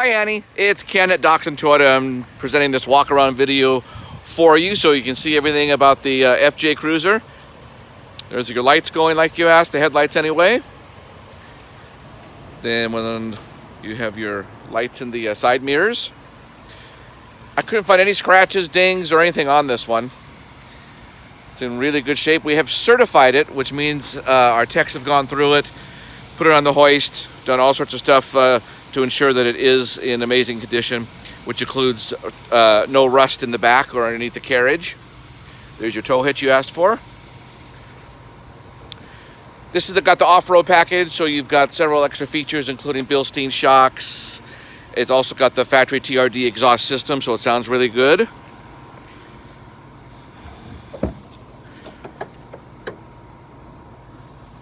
Hi Annie, it's Ken at Doxon Toyota. I'm presenting this walk around video for you so you can see everything about the FJ Cruiser. There's your lights going like you asked, the headlights anyway. Then when you have your lights in the side mirrors. I couldn't find any scratches, dings, or anything on this one. It's in really good shape. We have certified it, which means our techs have gone through it, put it on the hoist, done all sorts of stuff to ensure that it is in amazing condition, which includes no rust in the back or underneath the carriage. There's your tow hitch you asked for. This has got the off-road package, so you've got several extra features, including Bilstein shocks. It's also got the factory TRD exhaust system, so it sounds really good.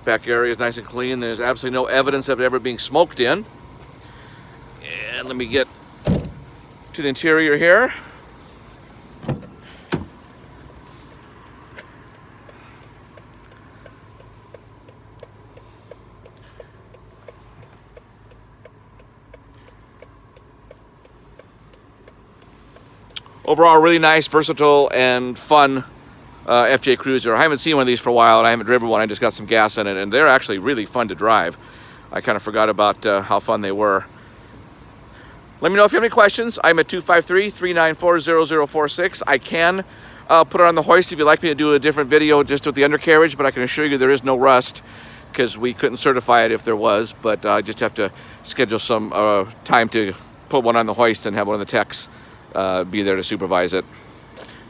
Back area is nice and clean. There's absolutely no evidence of it ever being smoked in. And let me get to the interior here. Overall, really nice, versatile, and fun FJ Cruiser. I haven't seen one of these for a while, and I haven't driven one. I just got some gas in it, and they're actually really fun to drive. I kind of forgot about how fun they were. Let me know if you have any questions. I'm at 253-394-0046. I can put it on the hoist if you'd like me to do a different video just with the undercarriage, but I can assure you there is no rust because we couldn't certify it if there was, but I just have to schedule some time to put one on the hoist and have one of the techs be there to supervise it,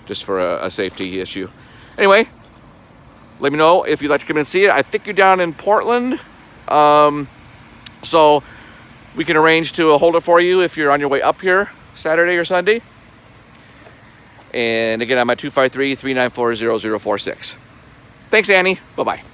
just for a safety issue. Anyway, let me know if you'd like to come and see it. I think you're down in Portland, so we can arrange to hold it for you if you're on your way up here Saturday or Sunday. And again, I'm at 253-394-0046. Thanks, Annie. Bye-bye.